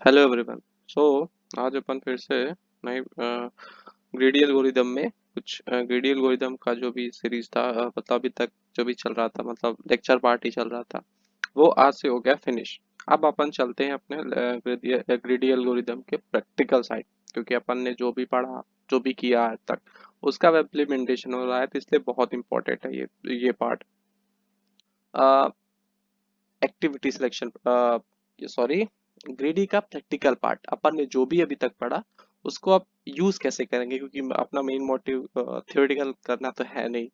Hello everyone. सो आज अपन फिर से नई ग्रेडी एल्गोरिदम में कुछ ग्रेडी एल्गोरिदम का जो भी सीरीज था, मतलब अभी तक जो भी चल रहा था, मतलब लेक्चर पार्ट ही चल रहा था, वो आज से हो गया फिनिश। अब अपन चलते हैं अपने ग्रेडी एल्गोरिदम के प्रैक्टिकल साइड, क्योंकि अपन ने जो भी पढ़ा, जो भी किया आज तक, उसका इम्प्लीमेंटेशन हो रहा है, तो इसलिए बहुत इंपॉर्टेंट है ये पार्ट। एक्टिविटी सिलेक्शन, सॉरी, ग्रेडी का प्रैक्टिकल पार्ट अपन ने जो भी अभी तक पढ़ा उसको अब यूज कैसे करेंगे, क्योंकि अपना मेन मोटिव थियोरेटिकल करना तो है नहीं,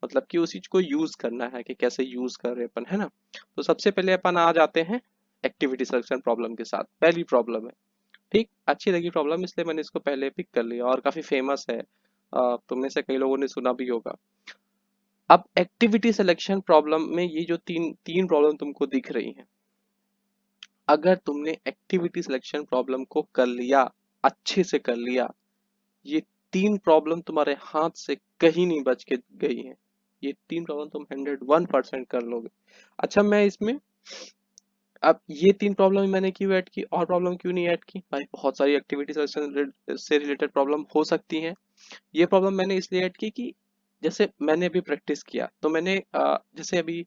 मतलब कि उस चीज को यूज करना है कि कैसे यूज कर रहे अपन, है ना। तो सबसे पहले अपन आ जाते हैं एक्टिविटी सिलेक्शन प्रॉब्लम के साथ। पहली प्रॉब्लम है, ठीक, अच्छी लगी प्रॉब्लम, इसलिए मैंने इसको पहले पिक कर लिया और काफी फेमस है, तुम में से कई लोगों ने सुना भी होगा। अब एक्टिविटी सिलेक्शन प्रॉब्लम में ये जो तीन तीन प्रॉब्लम तुमको दिख रही हैं, अगर तुमने एक्टिविटी सिलेक्शन प्रॉब्लम को कर लिया, अच्छे से कर लिया, ये तीन प्रॉब्लम तुम्हारे हाथ से कहीं नहीं बच के गई हैं। ये तीन प्रॉब्लम तुम 101% कर लोगे। अच्छा, मैं इसमें अब ये तीन प्रॉब्लम मैंने क्यों ऐड की और प्रॉब्लम क्यों नहीं ऐड की? भाई बहुत सारी एक्टिविटी सिलेक्शन से रिलेटेड प्रॉब्लम हो सकती हैं। ये प्रॉब्लम मैंने इसलिए ऐड की कि जैसे मैंने अभी प्रैक्टिस किया, तो मैंने जैसे अभी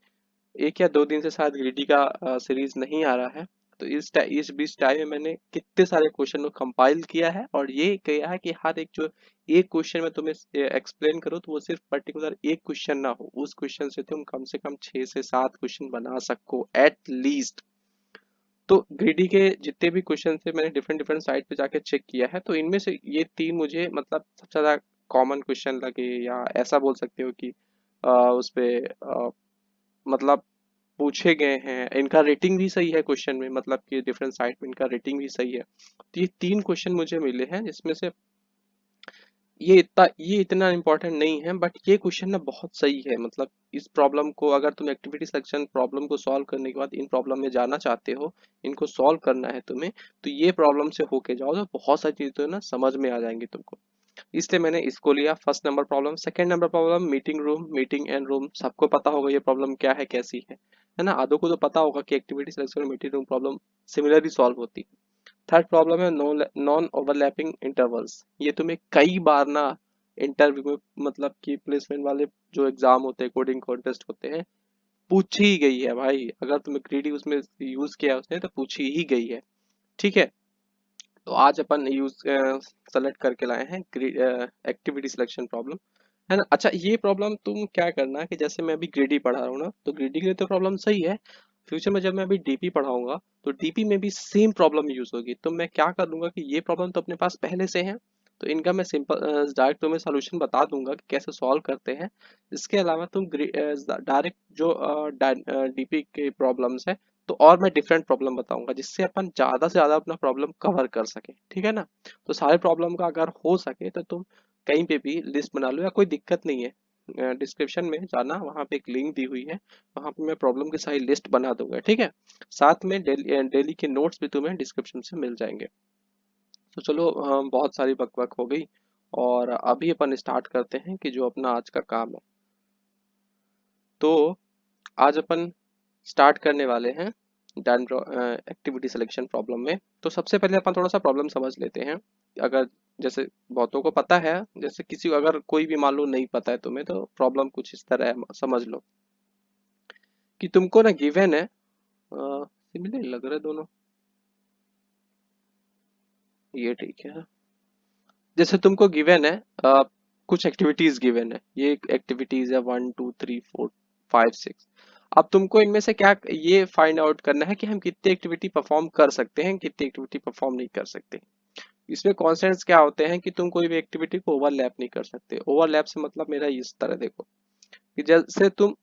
1 या 2 दिन से शायद ग्रीडी का सीरीज नहीं आ रहा है, तो इस बीच टाइम में मैंने कितने सारे क्वेश्चन को कंपाइल किया है और ये किया है कि हर एक जो एक क्वेश्चन में तुम्हें एक्सप्लेन करो, तो वो सिर्फ पर्टिकुलर एक क्वेश्चन ना हो, उस क्वेश्चन से कम 6 से 7 क्वेश्चन बना सको एट लीस्ट। तो ग्रीडी के जितने भी क्वेश्चन थे मैंने डिफरेंट डिफरेंट साइट पे जाके चेक किया है, तो इनमें से ये तीन मुझे मतलब सबसे ज्यादा कॉमन क्वेश्चन लगे, या ऐसा बोल सकते हो कि उस पे मतलब पूछे गए हैं, इनका रेटिंग भी सही है क्वेश्चन में, मतलब कि डिफरेंट साइट में इनका रेटिंग भी सही है। तो ये तीन क्वेश्चन मुझे मिले हैं, जिसमें से ये इतना इम्पोर्टेंट नहीं है, बट ये क्वेश्चन ना बहुत सही है। मतलब इस प्रॉब्लम को अगर तुम एक्टिविटी सिलेक्शन प्रॉब्लम को सॉल्व करने के बाद इन प्रॉब्लम में जाना चाहते हो, इनको सॉल्व करना है तुम्हें, तो ये प्रॉब्लम से होके जाओ तो बहुत सारी चीजें तो ना समझ में आ जाएंगी तुमको। इसलिए मैंने इसको लिया first number problem. Second number problem meeting and room, सबको पता होगा ये प्रॉब्लम क्या है, कैसी है ना। आधो को तो पता होगा कि activity selection meeting room problem similarly solve होती है। थर्ड प्रॉब्लम है नॉन ओवरलैपिंग इंटरवल्स। ये तुम्हें कई बार ना इंटरव्यू में, मतलब कि प्लेसमेंट वाले जो एग्जाम होते हैं, कोडिंग कॉन्टेस्ट होते हैं, पूछी ही गई है भाई। अगर तुम्हें ग्रीडी उसमें यूज किया उसने तो पूछी ही गई है, ठीक है। तो आज अपन यूज सेलेक्ट करके लाए हैं एक्टिविटी सिलेक्शन प्रॉब्लम, है ना। अच्छा, ये प्रॉब्लम तुम क्या करना है कि जैसे मैं अभी ग्रीडी पढ़ा रहा हूँ ना, तो ग्रीडी के लिए तो प्रॉब्लम सही है। फ्यूचर में जब मैं अभी डीपी पढ़ाऊंगा, तो डीपी में भी सेम प्रॉब्लम यूज होगी, तो मैं क्या कर लूंगा कि ये प्रॉब्लम तो अपने पास पहले से है, तो इनका मैं सिंपल डायरेक्ट तुम्हें सोल्यूशन बता दूंगा कि कैसे सॉल्व करते हैं। इसके अलावा तुम डायरेक्ट जो डीपी के प्रॉब्लम्स है, तो और मैं डिफरेंट प्रॉब्लम बताऊंगा, जिससे अपन ज्यादा से ज्यादा अपना प्रॉब्लम कवर कर सके, ठीक है ना। तो सारे प्रॉब्लम का अगर हो सके तो तुम कहीं पे भी लिस्ट बना लो, या कोई दिक्कत नहीं है, डिस्क्रिप्शन में जाना, वहाँ पे एक लिंक दी हुई है, वहाँ पे मैं प्रॉब्लम की सारी लिस्ट बना दूंगा, ठीक है। साथ में डेली के नोट्स भी तुम्हें डिस्क्रिप्शन से मिल जाएंगे। तो चलो, बहुत सारी बकबक हो गई, और अभी अपन स्टार्ट करते हैं कि जो अपना आज का काम है। तो आज अपन स्टार्ट करने वाले हैं डन एक्टिविटी सिलेक्शन प्रॉब्लम में। तो सबसे पहले अपन थोड़ा सा प्रॉब्लम समझ लेते हैं। अगर जैसे बहुतों को पता है, जैसे किसी को अगर कोई भी मान लो नहीं पता है तुम्हें, तो प्रॉब्लम कुछ इस तरह है, समझ लो कि तुमको ना गिवन है, सिमिलर लग रहा है दोनों, ये ठीक है। जैसे तुमको गिवन है, कुछ एक्टिविटीज गिवन है, ये एक्टिविटीज है 1 2 3 4 5 6। अब तुमको इनमें से क्या ये फाइंड आउट करना है कि हम कितनी एक्टिविटी परफॉर्म कर सकते हैं, कितनी एक्टिविटी परफॉर्म नहीं कर सकते। इसमें कॉन्स्टेंट्स क्या होते हैं कि तुम कोई भी एक्टिविटी को ओवरलैप नहीं कर सकते। ओवरलैप से मतलब मेरा इस तरह देखो कि जैसे तुम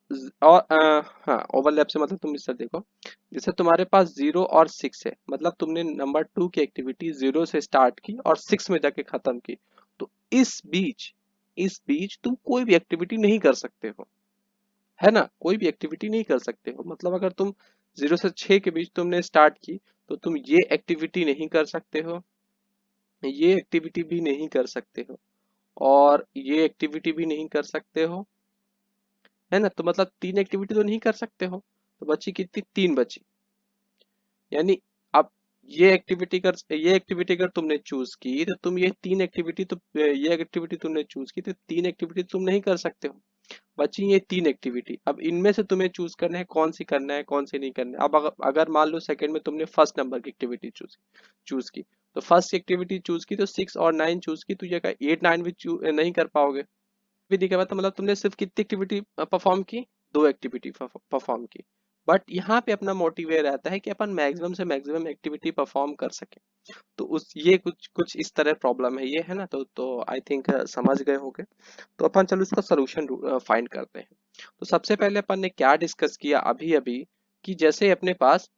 हाँ, ओवरलैप से मतलब तुम इस तरह देखो, जैसे तुम्हारे पास 0 और 6 है, मतलब तुमने नंबर 2 की एक्टिविटी 0 से स्टार्ट की और 6 में जाके खत्म की, तो इस बीच तुम कोई भी एक्टिविटी नहीं कर सकते हो, है ना। कोई भी एक्टिविटी नहीं कर सकते हो, मतलब अगर तुम 0 से 6 के बीच तुमने स्टार्ट की, तो तुम ये एक्टिविटी नहीं कर सकते हो, ये एक्टिविटी भी नहीं कर सकते हो, और ये एक्टिविटी भी नहीं कर सकते हो, है ना। तो मतलब 3 एक्टिविटी तो नहीं कर सकते हो, तो बची कितनी? 3 बची। यानी अब ये एक्टिविटी अगर तुमने चूज की तो तुम ये एक्टिविटी तुमने चूज की तो 3 एक्टिविटी तुम नहीं कर सकते हो। बची ये 3 एक्टिविटी। अब इनमें से तुम्हें चूज करना है कौन सी करना है कौन सी नहीं करना है। अब अगर मान लो सेकंड में तुमने फर्स्ट नंबर की एक्टिविटी चूज की, तो फर्स्ट एक्टिविटी चूज की तो 6 और 9 चूज की, तो ये 8 9 भी नहीं कर पाओगे। विधि के बाद तो मतलब तुमने सिर्फ कितनी एक्टिविटी परफॉर्म की, 2 एक्टिविटी परफॉर्म की। बट यहाँ पे अपना मोटिव ये रहता है कि अपन मैक्सिमम से मैक्सिमम एक्टिविटी परफॉर्म कर सके। तो उस ये कुछ कुछ इस तरह प्रॉब्लम है ये, है ना। तो आई थिंक समझ गए होंगे। तो अपन चलो इसका सोल्यूशन फाइंड करते हैं। तो सबसे पहले अपन ने क्या डिस्कस किया अभी अभी, कि जैसे अपने पास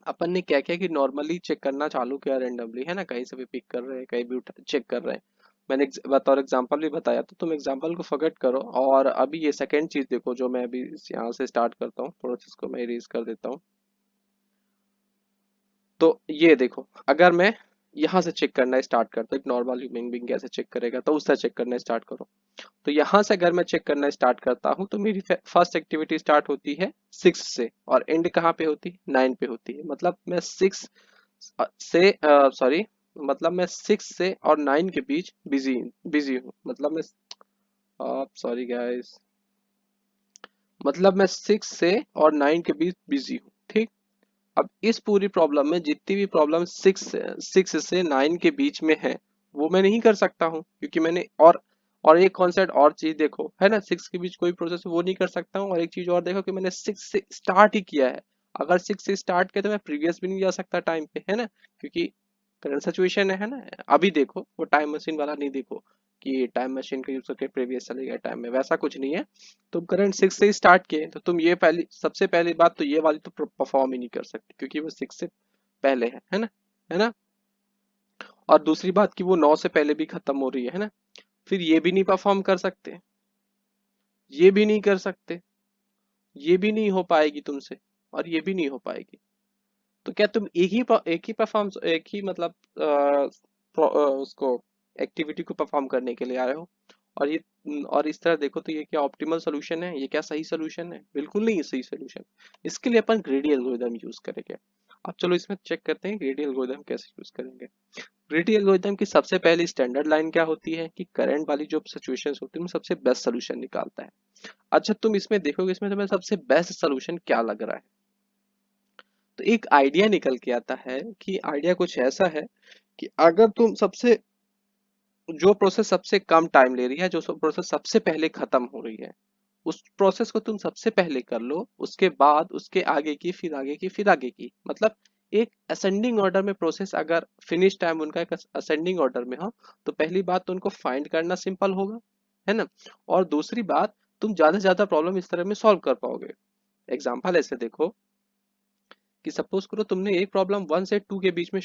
अपन ने क्या किया कि नॉर्मली चेक करना चालू किया रेंडमली, है ना, कहीं से भी पिक कर रहे हैं कहीं भी चेक कर रहे हैं। मैंने बतौर एग्जांपल भी बताया, तो तुम एग्जांपल को फॉरगेट करो। और अभी ये सेकंड चीज देखो जो मैं अभी यहाँ से स्टार्ट करता हूँ, प्रोसेस को मैं इरेज कर देता हूँ। तो ये देखो, अगर मैं यहाँ से चेक करना स्टार्ट करता हूँ, एक नॉर्मल ह्यूमन बीइंग कैसे चेक करेगा, तो उससे चेक करना स्टार्ट करो। तो यहाँ से अगर मैं चेक करना स्टार्ट करता हूँ तो मेरी फर्स्ट एक्टिविटी स्टार्ट होती है 6 से, और एंड कहाँ पे होती है, 9 पे होती है। मतलब मैं 6 से सॉरी मतलब मैं 6 से और 9 के बीच बिजी बिजी हूँ। मतलब मैं सॉरी गाइस, मतलब मैं 6 से और 9 के बीच बिजी हूँ, ठीक। अब इस पूरी प्रॉब्लम में जितनी भी प्रॉब्लम 6 से 9 के बीच में है, वो मैं नहीं कर सकता हूँ, क्योंकि मैंने और एक कॉन्सेप्ट और चीज देखो, है ना, 6 के बीच कोई प्रोसेस वो नहीं कर सकता हूँ। और एक चीज और देखो कि मैंने 6 से स्टार्ट ही किया है। अगर 6 से स्टार्ट किया तो मैं प्रीवियस भी नहीं जा सकता टाइम पे, है ना, क्योंकि करंट सिचुएशन है ना। अभी देखो वो टाइम मशीन वाला नहीं देखो कि टाइम मशीन का यूज करके प्रीवियस चले गए टाइम में, वैसा कुछ नहीं है। तुम करंट 6 से ही स्टार्ट किए तो तुम ये पहली सबसे पहली बात तो ये वाली तो परफॉर्म ही नहीं कर सकते, क्योंकि वो 6 से पहले है ना, है ना। और दूसरी बात कि वो 9 से पहले भी खत्म हो रही है ना। फिर ये भी नहीं परफॉर्म कर सकते, ये भी नहीं कर सकते, ये भी नहीं हो पाएगी तुमसे, और ये भी नहीं हो पाएगी। तो क्या तुम एक ही मतलब उसको एक्टिविटी को परफॉर्म करने के लिए आए हो। और और इस तरह देखो तो ये क्या ऑप्टिमल सोल्यूशन है, ये क्या सही सोल्यूशन है, बिल्कुल नहीं है सही सोल्यूशन। इसके लिए अपन ग्रेडी एल्गोरिदम यूज करेंगे। अब चलो इसमें चेक करते हैं ग्रेडी एल्गोरिदम कैसे यूज करेंगे। ग्रेडी एल्गोरिदम की सबसे पहली स्टैंडर्ड लाइन क्या होती है कि करंट वाली जो सिचुएशंस होती है उनमें सबसे बेस्ट सोल्यूशन निकालता है। अच्छा तुम इसमें देखोगे इसमें तुम्हें सबसे बेस्ट सोल्यूशन क्या लग रहा है, तो एक आइडिया निकल के आता है कि आइडिया कुछ ऐसा है कि अगर तुम सबसे जो प्रोसेस सबसे कम टाइम ले रही है, जो प्रोसेस सबसे पहले खत्म हो रही है, उस प्रोसेस को तुम सबसे पहले कर लो, उसके बाद उसके आगे की फिर आगे की फिर आगे की। मतलब एक असेंडिंग ऑर्डर में प्रोसेस अगर फिनिश टाइम उनका एक असेंडिंग ऑर्डर में हो, तो पहली बात तो उनको फाइंड करना सिंपल होगा, है ना। और दूसरी बात, तुम ज्यादा से ज्यादा प्रॉब्लम इस तरह में सॉल्व कर पाओगे। एग्जाम्पल ऐसे देखो कि सपोज करो तुमने एक प्रॉब्लम 1 से 2 के बीच में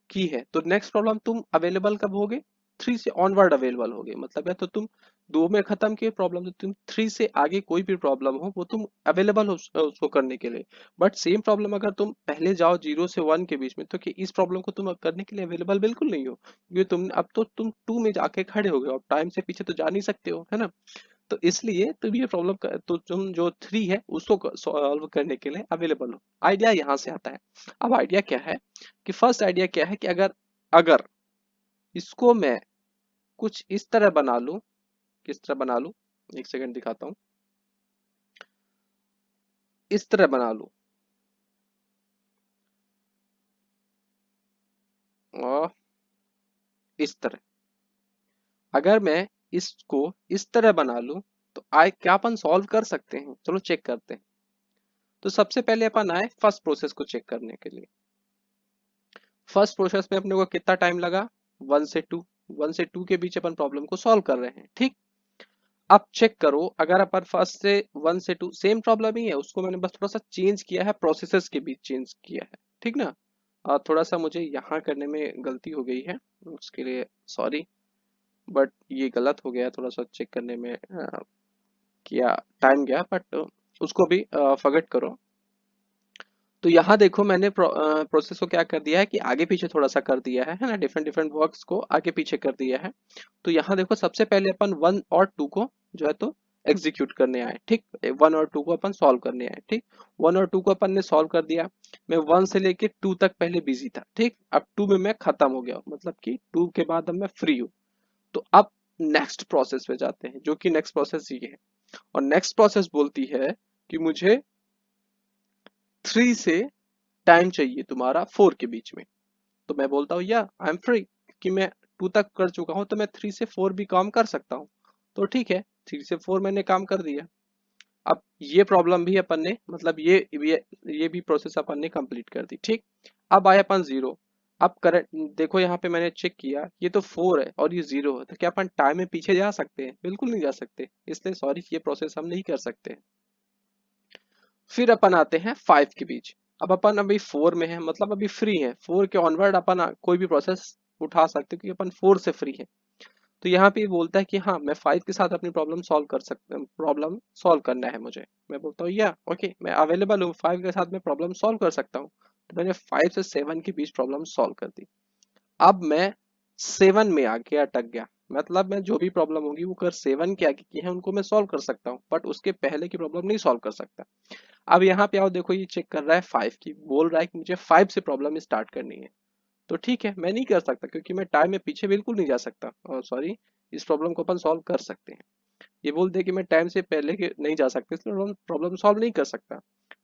की है, तो नेक्स्ट प्रॉब्लम तुम अवेलेबल कब होगे, 3 से ऑनवर्ड अवेलेबल होगे। मतलब है तो तुम 2 में खत्म किए प्रॉब्लम, तो तुम 3 से आगे कोई भी प्रॉब्लम हो वो तुम अवेलेबल हो उसको करने के लिए। बट सेम प्रॉब्लम अगर तुम पहले जाओ 0 से 1 के बीच में, तो कि इस प्रॉब्लम को तुम करने के लिए अवेलेबल बिल्कुल नहीं हो, क्योंकि तुम अब तो तुम 2 में जाके खड़े हो गए, अब टाइम से पीछे तो जा नहीं सकते हो, है ना। तो इसलिए तुम ये प्रॉब्लम तो तुम जो 3 है उसको सॉल्व करने के लिए अवेलेबल हो। आइडिया यहाँ से आता है। अब आइडिया क्या है कि फर्स्ट आइडिया क्या है कि अगर अगर इसको मैं कुछ इस तरह बना लूं, किस तरह बना लूं, एक सेकंड दिखाता हूं, इस तरह बना लूं, और इस तरह, अगर मैं इसको इस तरह बना लूं, तो आए क्या अपन सॉल्व कर सकते हैं, चलो चेक करते हैं। तो सबसे पहले अपन आए फर्स्ट प्रोसेस को चेक करने के लिए। फर्स्ट प्रोसेस में अपने को कितना टाइम लगा, 1 से 2, 1 से 2 के बीच अपन प्रॉब्लम को सॉल्व कर रहे हैं, ठीक। अब चेक करो अगर अपन फर्स्ट से 1 से 2 सेम प्रॉब्लम ही है, उसको मैंने बस थोड़ा सा चेंज किया है, प्रोसेसेस के बीच चेंज किया है, ठीक ना। थोड़ा सा मुझे यहाँ करने में गलती हो गई है, उसके लिए सॉरी। बट ये गलत हो गया थोड़ा सा चेक करने में, किया टाइम गया, बट उसको भी फॉरगेट करो। तो यहाँ देखो मैंने प्रोसेस को क्या कर दिया है कि आगे पीछे थोड़ा सा कर दिया है ना, डिफरेंट डिफरेंट वर्क्स को आगे पीछे कर दिया है। तो यहाँ देखो सबसे पहले अपन 1 और 2 को जो है तो एग्जीक्यूट करने आए, ठीक। 1 और 2 को अपन सॉल्व करने आए, ठीक। 1 और 2 को अपन ने सॉल्व कर दिया। मैं 1 से लेके 2 तक पहले बिजी था, ठीक। अब 2 में मैं खत्म हो गया, मतलब कि 2 के बाद अब मैं फ्री हूँ। तो अब नेक्स्ट प्रोसेस पे जाते हैं, जो कि नेक्स्ट प्रोसेस ये है। और नेक्स्ट प्रोसेस बोलती है कि मुझे 3 से टाइम चाहिए तुम्हारा 4 के बीच में। तो मैं बोलता हूँ या आई एम फ्री, कि मैं 2 तक कर चुका हूँ, तो मैं 3 से 4 भी काम कर सकता हूँ। तो ठीक है, 3 से 4 मैंने काम कर दिया। अब ये प्रॉब्लम भी अपन ने, मतलब ये भी प्रोसेस अपन ने कंप्लीट कर दी, ठीक। अब आए अपन जीरो। अब करंट देखो, यहाँ पे मैंने चेक किया, ये तो 4 है और ये 0 है, तो क्या अपन टाइम में पीछे जा सकते हैं? बिल्कुल नहीं जा सकते, इसलिए सॉरी, ये प्रोसेस हम नहीं कर सकते। फिर अपन आते हैं 5 के बीच। अब अपन अभी 4 में है, मतलब अभी फ्री है। 4 के ऑनवर्ड अपन कोई भी प्रोसेस उठा सकते हैं, क्योंकि अपन 4 से फ्री है। तो यहाँ पे ये बोलता है कि हाँ, मैं 5 के साथ अपनी प्रॉब्लम सॉल्व कर सकता हूँ, प्रॉब्लम सॉल्व करना है मुझे। मैं बोलता हूँ या ओके, मैं अवेलेबल हूँ, 5 के साथ मैं प्रॉब्लम सॉल्व कर सकता हूँ। तो मैंने 5 से 7 के बीच प्रॉब्लम सॉल्व कर दी। अब मैं 7 में आके अटक गया, मतलब मैं जो भी प्रॉब्लम होगी वो कर 7 के आगे की है उनको मैं सॉल्व कर सकता हूँ, बट उसके पहले की प्रॉब्लम नहीं सॉल्व कर सकता। अब यहाँ पे आओ, देखो ये चेक कर रहा है 5 की, बोल रहा है कि मुझे 5 से प्रॉब्लम स्टार्ट करनी है। तो ठीक है, मैं नहीं कर सकता, क्योंकि मैं टाइम में पीछे बिल्कुल नहीं जा सकता। सॉरी, इस प्रॉब्लम को अपन सॉल्व कर सकते हैं। ये बोलते हैं कि मैं टाइम से पहले के नहीं जा सकता, इसलिए प्रॉब्लम सॉल्व नहीं कर सकता।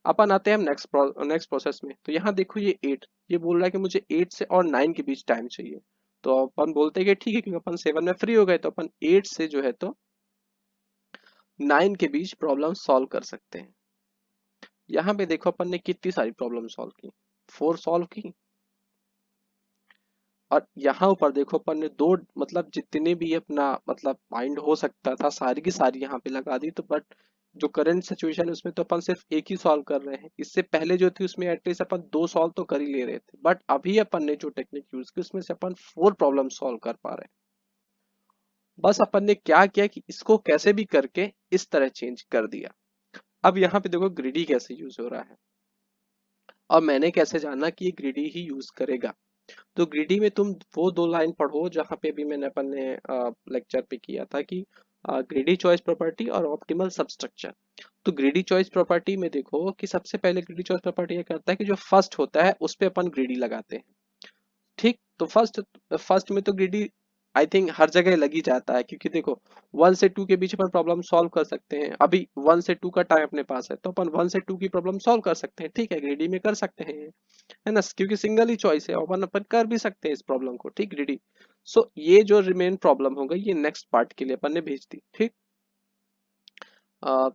अपन आते हैं हम नेक्स्ट प्रोसेस में। तो यहाँ देखो ये 8, ये बोल रहा है कि मुझे 8 से और 9 के बीच टाइम चाहिए। तो अपन बोलते हैं कि ठीक है, क्योंकि अपन 7 में फ्री हो गए, तो अपन 8 से जो है तो 9 के बीच प्रॉब्लम सॉल्व कर सकते हैं। यहाँ पे देखो अपन ने कितनी सारी प्रॉब्लम सॉल्व की, 4 सॉल्व की। और यहाँ ऊपर देखो अपन ने दो, मतलब जितने भी अपना मतलब माइंड हो सकता था सारी की सारी यहाँ पे लगा दी। तो बट जो करंट सिचुएशन है उसमें तो अपन सिर्फ एक ही सॉल्व कर रहे हैं। इससे पहले जो थी उसमें एटलीस्ट अपन 2 सॉल्व तो कर ही ले रहे थे, बट अभी अपन ने जो टेक्निक यूज की उसमें से अपन 4 प्रॉब्लम सॉल्व कर पा रहे हैं। बस अपन ने क्या किया कि इसको कैसे भी करके इस तरह चेंज कर दिया। अब यहाँ पे देखो ग्रीडी कैसे यूज हो रहा है, और मैंने कैसे जाना कि ये ग्रीडी ही यूज करेगा। तो ग्रीडी में तुम वो 2 लाइन पढ़ो जहाँ पे भी मैंने अपन ने लेक्चर पे किया था कि ग्रीडी चॉइस प्रॉपर्टी और ऑप्टिमल सबस्ट्रक्चर। तो ग्रीडी चॉइस प्रॉपर्टी में देखो कि सबसे पहले ग्रीडी चॉइस प्रॉपर्टी ये करता है कि जो फर्स्ट होता है उस पे अपन ग्रीडी लगाते हैं, ठीक। तो फर्स्ट फर्स्ट में तो ग्रीडी आई थिंक हर जगह लग ही जाता है, क्योंकि देखो 1 से 2 के बीच अपन प्रॉब्लम सॉल्व कर सकते हैं। अभी 1 से 2 का टाइम अपने पास है, तो अपन 1 से 2 की प्रॉब्लम सॉल्व कर सकते हैं, ठीक है, ग्रीडी में कर सकते हैं, है ना, क्योंकि सिंगल ही चॉइस है, अपन अपन कर भी सकते हैं इस प्रॉब्लम को, ठीक, ग्रीडी। सो ये जो रिमेन प्रॉब्लम हो गई, ये नेक्स्ट पार्ट के लिए अपन ने भेज दी, ठीक।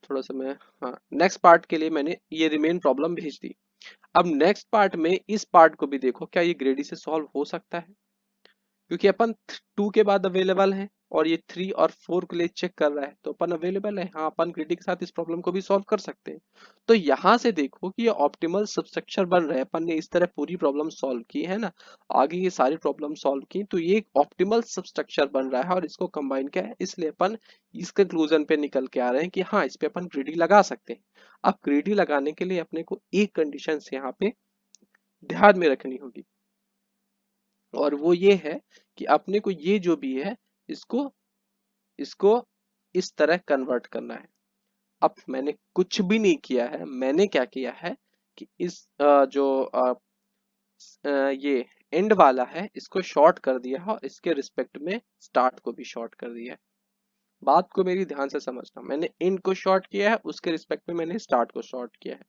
थोड़ा सा मैं, हाँ, नेक्स्ट पार्ट के लिए मैंने ये रिमेन प्रॉब्लम भेज दी। अब नेक्स्ट पार्ट में इस पार्ट को भी देखो, क्या ये ग्रेडी से सॉल्व हो सकता है? क्योंकि अपन 2 के बाद अवेलेबल है और ये 3 और 4 के लिए चेक कर रहा है, तो अपन अवेलेबल है, हाँ, अपन ग्रीडी के साथ इस प्रॉब्लम को भी सॉल्व कर सकते हैं। तो यहाँ से देखो कि ये ऑप्टिमल सबस्ट्रक्चर बन रहा है, अपन ने इस तरह पूरी प्रॉब्लम सॉल्व की है ना, आगे ये सारी प्रॉब्लम सॉल्व की, तो ये एक ऑप्टिमल सबस्ट्रक्चर बन रहा है और इसको कंबाइन किया है, इसलिए अपन इस कंक्लूजन पे निकल के आ रहे हैं कि हाँ, इस पे अपन ग्रीडी लगा सकते हैं। अब ग्रीडी लगाने के लिए अपने को एक कंडीशन यहाँ पे ध्यान में रखनी होगी, और वो ये है कि अपने को ये जो भी है इसको इसको इस तरह कन्वर्ट करना है। अब मैंने कुछ भी नहीं किया है, मैंने क्या किया है कि इस ये एंड वाला है इसको शॉर्ट कर दिया है, और इसके रिस्पेक्ट में स्टार्ट को भी शॉर्ट कर दिया है। बात को मेरी ध्यान से समझना, मैंने एंड को शॉर्ट किया है, उसके रिस्पेक्ट में मैंने स्टार्ट को शॉर्ट किया है।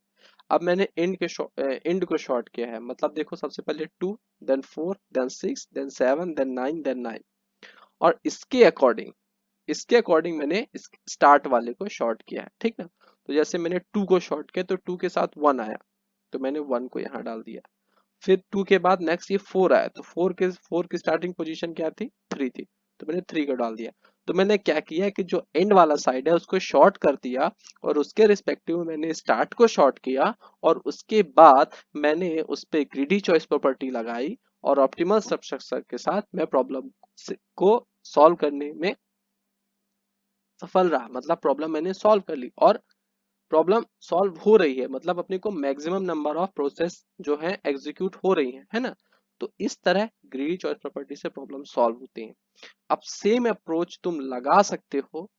अब मैंने एंड को शॉर्ट किया है, मतलब देखो सबसे पहले 2, then 4, then 6, then 7, then 9, then 9, और इसके अकॉर्डिंग मैंने इस स्टार्ट वाले को शॉर्ट किया है, ठीक ना। तो जैसे मैंने 2 को शॉर्ट किया तो 2 के साथ 1 आया, तो मैंने 1 को यहाँ डाल दिया। फिर 2 के बाद नेक्स्ट ये 4 आया, तो 4 की स्टार्टिंग पोजीशन क्या थी? 3 थी, तो मैंने 3 को डाल दिया। तो मैंने क्या किया कि जो एंड वाला साइड है उसको शॉर्ट कर दिया, और उसके रिस्पेक्टिव में मैंने स्टार्ट को शॉर्ट किया, और उसके बाद मैंने उस पे ग्रीडी चॉइस प्रॉपर्टी लगाई, और ऑप्टिमल सबस्ट्रक्चर के साथ मैं प्रॉब्लम को सॉल्व करने में सफल रहा, मतलब प्रॉब्लम मैंने सॉल्व कर ली, और प्रॉब्लम सॉल्व हो रही है, मतलब अपने को मैक्सिमम नंबर ऑफ प्रोसेस जो है एग्जीक्यूट हो रही है ना। तो इस तरह ग्रीडी चॉइस प्रॉपर्टी से प्रॉब्लम सॉल्व होती है। अब सेम अप्रोच तुम लगा सकते हो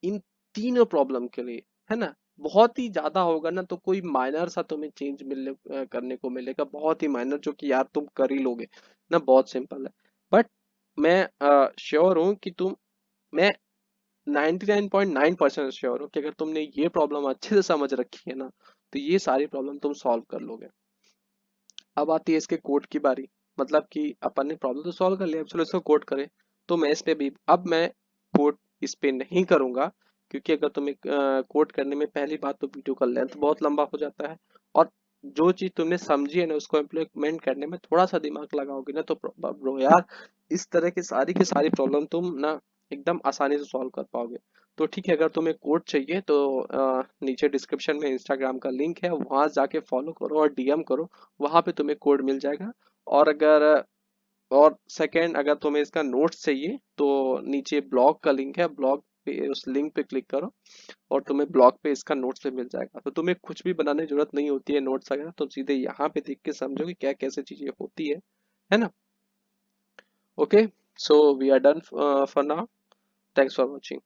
इन तीनों प्रॉब्लम के लिए, है ना। बहुत ही ज्यादा होगा ना तो कोई माइनर सा तुम्हें चेंज मिलने करने को मिलेगा, बहुत ही माइनर, जो कि यार तुम कर ही लोगे ना, बहुत सिंपल है। बट मैं श्योर हूँ कि मैं 99.9% श्योर हूँ कि अगर तुमने ये प्रॉब्लम अच्छे से समझ रखी है ना, तो ये सारी प्रॉब्लम तुम सॉल्व कर लोगे। अब आती है इसके कोड की बारी। मतलब कि अपन ने प्रॉब्लम तो सॉल्व कर लिया, अब चलो इसको कोड करें। तो मैं इस पे भी अब मैं कोड इस पे नहीं करूंगा, क्योंकि अगर तुम्हें कोड करने में पहली बात तो वीडियो का लेंथ बहुत लंबा हो जाता है, और जो चीज तुमने समझी है ना उसको इम्प्लीमेंट करने में थोड़ा सा दिमाग लगाओगे ना, तो ब्रो यार इस तरह की सारी प्रॉब्लम तुम ना एकदम आसानी से सॉल्व कर पाओगे। तो ठीक है, अगर तुम्हें कोड चाहिए तो नीचे डिस्क्रिप्शन में इंस्टाग्राम का लिंक है, वहां जाके फॉलो करो और डीएम करो, वहां पे तुम्हें कोड मिल जाएगा। और अगर और सेकंड, अगर तुम्हें इसका नोट्स चाहिए तो नीचे ब्लॉग का लिंक है, ब्लॉग पे उस लिंक पे क्लिक करो और तुम्हें ब्लॉग पे इसका नोट्स पे मिल जाएगा। तो तुम्हें कुछ भी बनाने की जरूरत नहीं होती है नोट्स वगैरह, तुम सीधे यहाँ पे देख के समझो कि क्या कैसे चीजें होती है ना। Okay, so we are done for now, thanks for watching.